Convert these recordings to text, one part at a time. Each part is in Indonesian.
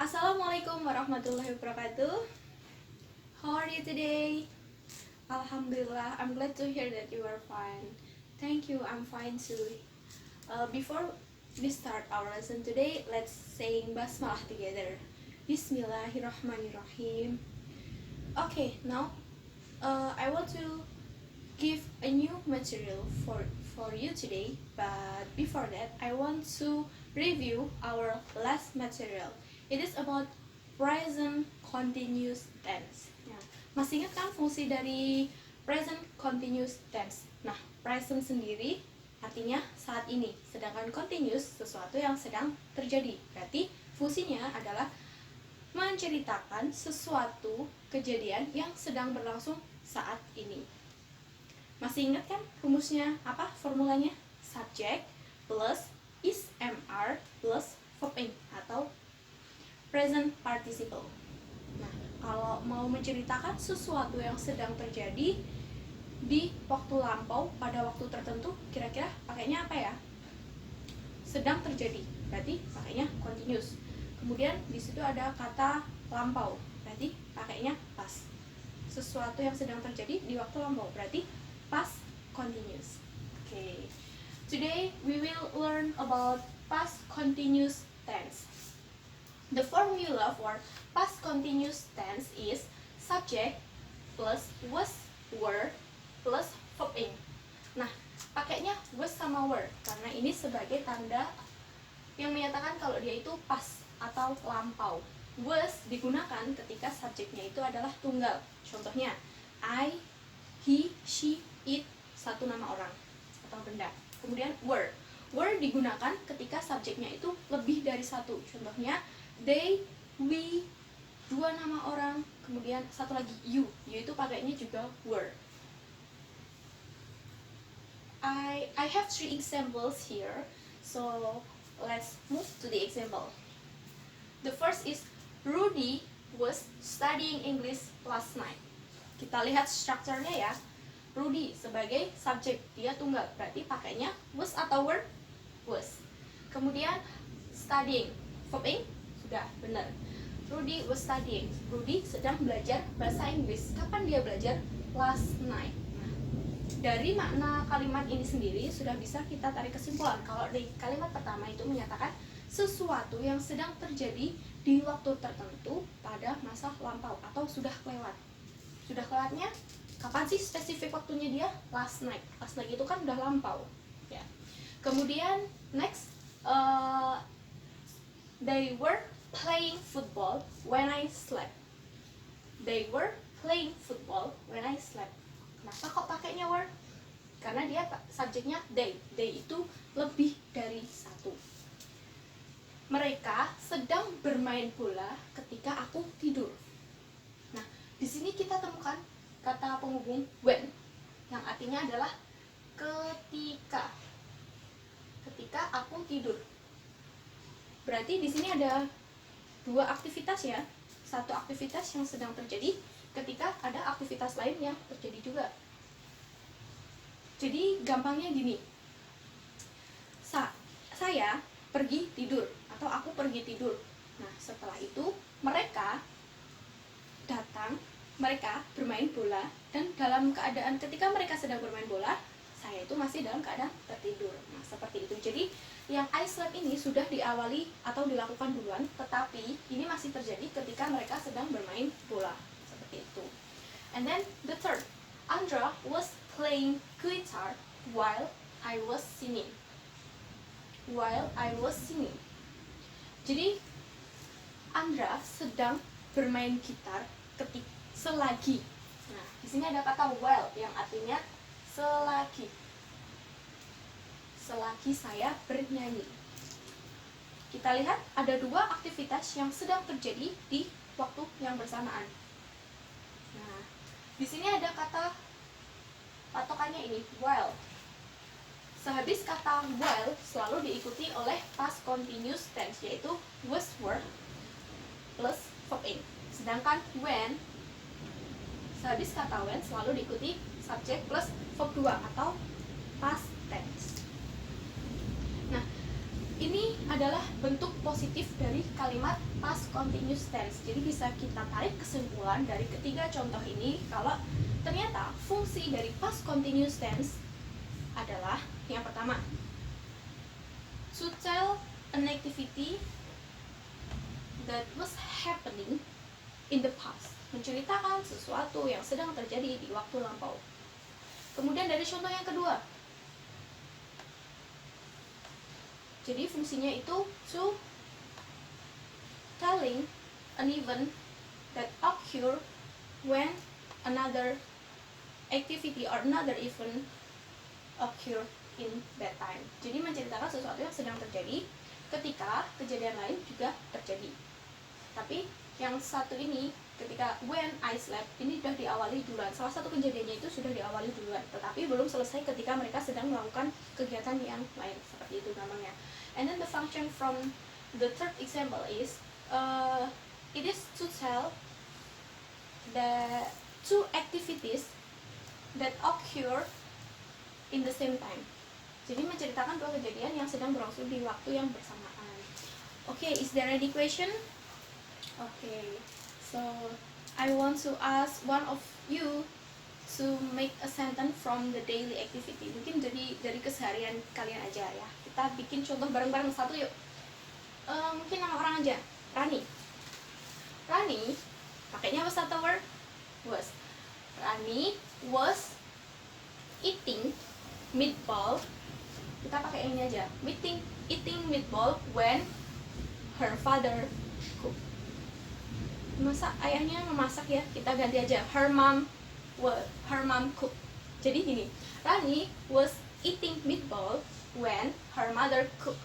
Assalamualaikum warahmatullahi wabarakatuh. How are you today? Alhamdulillah, I'm glad to hear that you are fine. Thank you, I'm fine too. Before we start our lesson today, let's sing basmalah together. Bismillahirrahmanirrahim. Okay, now I want to give a new material for you today, but before that I want to review our last material. It is about present continuous tense. Nah, masih ingat kan fungsi dari present continuous tense? Nah, present sendiri artinya saat ini, sedangkan continuous sesuatu yang sedang terjadi. Berarti fungsinya adalah menceritakan sesuatu kejadian yang sedang berlangsung saat ini. Masih ingat kan rumusnya apa? Formulanya subject plus is mr plus verb ing atau present participle. Nah, kalau mau menceritakan sesuatu yang sedang terjadi di waktu lampau pada waktu tertentu, kira-kira pakainya apa ya? Sedang terjadi, berarti pakainya continuous. Kemudian di situ ada kata lampau, berarti pakainya past. Sesuatu yang sedang terjadi di waktu lampau, berarti past continuous. Okay. Today we will learn about past continuous tense. The formula for past continuous tense is subject plus was, were plus verb ing. Nah, pakainya was sama were karena ini sebagai tanda yang menyatakan kalau dia itu past atau lampau. Was digunakan ketika subjeknya itu adalah tunggal. Contohnya, I, he, she, it, satu nama orang atau benda. Kemudian were. Were digunakan ketika subjeknya itu lebih dari satu. Contohnya, they, we, dua nama orang, kemudian satu lagi you. You itu pakainya juga were. I have 3 examples here. So let's move to the example. The first is Rudy was studying English last night. Kita lihat strukturnya ya. Rudy sebagai subjek, dia tunggal, berarti pakainya was atau were? Was. Kemudian studying, verb ing sudah benar. Rudy was studying. Rudy sedang belajar bahasa Inggris. Kapan dia belajar? Last night. Nah, dari makna kalimat ini sendiri sudah bisa kita tarik kesimpulan kalau di kalimat pertama itu menyatakan sesuatu yang sedang terjadi di waktu tertentu pada masa lampau atau sudah kelewat. Sudah kelewatnya kapan sih spesifik waktunya dia? Last night. Last night itu kan udah lampau. Ya. Kemudian next, they were playing football when I slept. They were playing football when I slept. Kenapa kok pakainya were? Karena dia subjeknya they. They itu lebih dari satu. Mereka sedang bermain bola ketika aku tidur. Nah, di sini kita temukan kata penghubung when yang artinya adalah ketika. Ketika aku tidur. Berarti di sini ada dua aktivitas ya. Satu aktivitas yang sedang terjadi ketika ada aktivitas lain yang terjadi juga. Jadi gampangnya gini. Saya pergi tidur atau aku pergi tidur. Nah, setelah itu mereka datang, mereka bermain bola, dan dalam keadaan ketika mereka sedang bermain bola, saya itu masih dalam keadaan tertidur. Nah, seperti itu. Jadi yang I slept ini sudah diawali atau dilakukan duluan, tetapi ini masih terjadi ketika mereka sedang bermain bola. Seperti itu. And then the third, Andra was playing guitar while I was singing. While I was singing. Jadi Andra sedang bermain gitar selagi. Nah, di sini ada kata while yang artinya selagi. Selagi saya bernyanyi. Kita lihat ada dua aktivitas yang sedang terjadi di waktu yang bersamaan. Nah, di sini ada kata patokannya ini while. Sehabis kata while selalu diikuti oleh past continuous tense, yaitu was, were plus verb ing. Sedangkan when, sehabis kata when selalu diikuti subject plus verb 2 atau past tense. Nah, ini ini adalah bentuk positif dari kalimat past continuous tense. Jadi bisa kita tarik kesimpulan dari ketiga contoh ini kalau ternyata fungsi dari past continuous tense adalah yang pertama, to tell an activity that was happening in the past, menceritakan sesuatu yang sedang terjadi di waktu lampau. Kemudian dari contoh yang kedua, jadi fungsinya itu to telling an event that occur when another activity or another event occur in that time. Jadi menceritakan sesuatu yang sedang terjadi ketika kejadian lain juga terjadi. Tapi yang satu ini ketika when I slept ini sudah diawali duluan. Salah satu kejadiannya itu sudah diawali duluan, tetapi belum selesai ketika mereka sedang melakukan kegiatan yang lain, seperti itu namanya. And then the function from the third example is it is to tell the two activities that occur in the same time. Jadi menceritakan dua kejadian yang sedang berlangsung di waktu yang bersamaan. Okay, is there any question? Okay, so I want to ask one of you to make a sentence from the daily activity. Mungkin dari keseharian kalian aja ya. Kita bikin contoh bareng-bareng satu yuk. Mungkin nama orang aja. Rani. Rani, pakainya was atau were? Was. Rani was eating meatball. Kita pakai ini aja. Eating meatball when her father cook. Masa ayahnya memasak ya, kita ganti aja her mom cook. Jadi gini, Rani was eating meatball when her mother cook.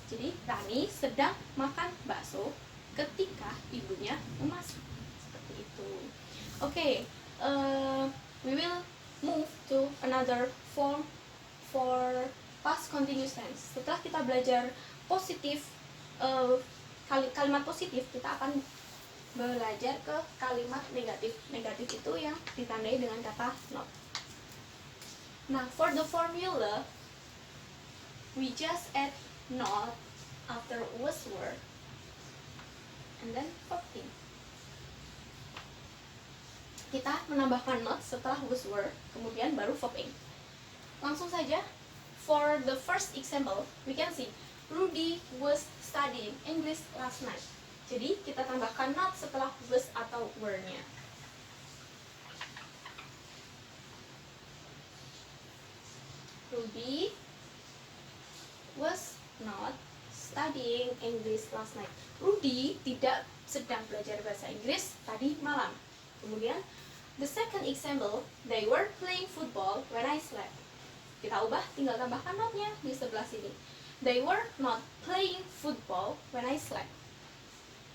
Jadi Rani sedang makan bakso ketika ibunya memasak. Seperti itu. Okay, we will move to another form for past continuous tense. Setelah kita belajar positif, kalimat positif, kita akan belajar ke kalimat negatif. Negatif itu yang ditandai dengan kata not. Nah, for the formula, we just add not after was were, and then verb. Kita menambahkan not setelah was were, kemudian baru verb. Langsung saja, for the first example, we can see Rudy was studying English last night. Jadi kita tambahkan not setelah was atau were-nya. Rudy was not studying English last night. Rudy tidak sedang belajar bahasa Inggris tadi malam. Kemudian the second example, they were playing football when I slept. Kita ubah, tinggal tambahkan not-nya di sebelah sini. They were not playing football when I slept.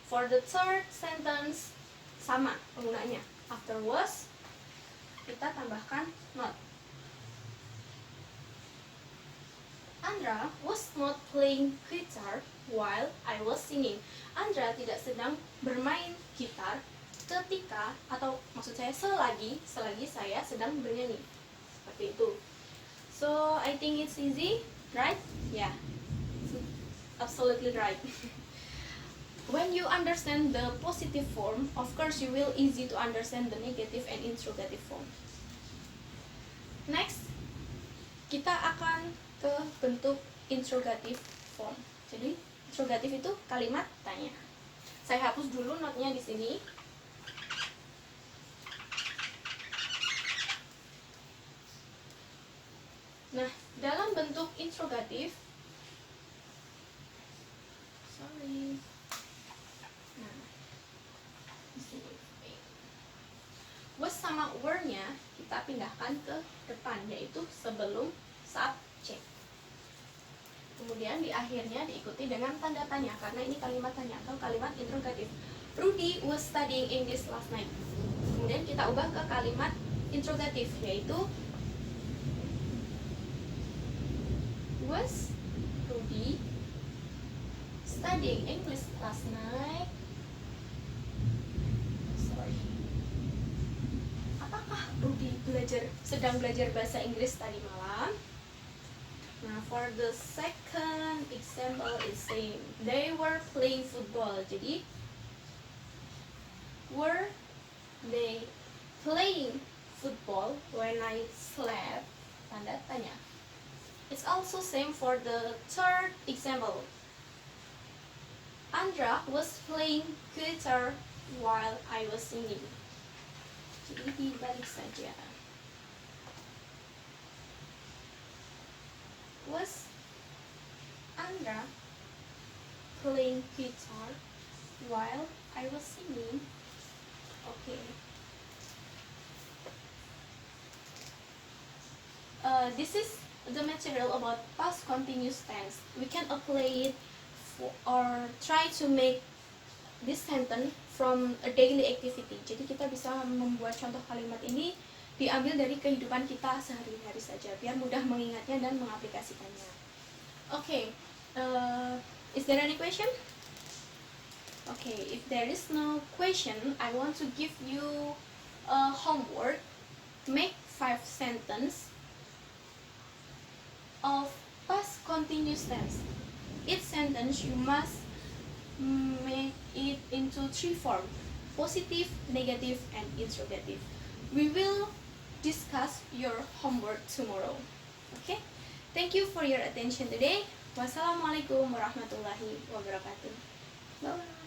For the third sentence, sama penggunaannya. After was, kita tambahkan not. Andra was not playing guitar while I was singing. Andra tidak sedang bermain gitar ketika, atau maksud saya selagi saya sedang bernyanyi. Seperti itu. So, I think it's easy, right? Yeah, absolutely right. When you understand the positive form, of course you will easy to understand the negative and interrogative form. Next, kita akan ke bentuk interrogative form. Jadi, interrogative itu kalimat tanya. Saya hapus dulu notnya di sini. Nah, dalam bentuk interrogatif, was sama were-nya kita pindahkan ke depan, yaitu sebelum subject. Kemudian di akhirnya diikuti dengan tanda tanya, karena ini kalimat tanya atau kalimat interrogatif. Rudy was studying English last night. Kemudian kita ubah ke kalimat interrogatif, yaitu was Rudy studying English last night? Apakah Rudy sedang belajar bahasa Inggris tadi malam? Nah, for the second example is same. They were playing football. Jadi, were they playing football when I slept? Tanda tanya. It's also same for the third example. Andra was playing guitar while I was singing. Jadi dibalik saja. Was Andra playing guitar while I was singing? Okay. This is the material about past continuous tense. We can apply it or try to make this sentence from a daily activity. Jadi kita bisa membuat contoh kalimat ini diambil dari kehidupan kita sehari-hari saja, biar mudah mengingatnya dan mengaplikasikannya. Okay, is there any question? Okay, if there is no question, I want to give you a homework. Make 5 sentences of past continuous tense. Each sentence you must make it into 3 forms: positive, negative, and interrogative. We will discuss your homework tomorrow. Okay? Thank you for your attention today. Wassalamualaikum warahmatullahi wabarakatuh. Bye.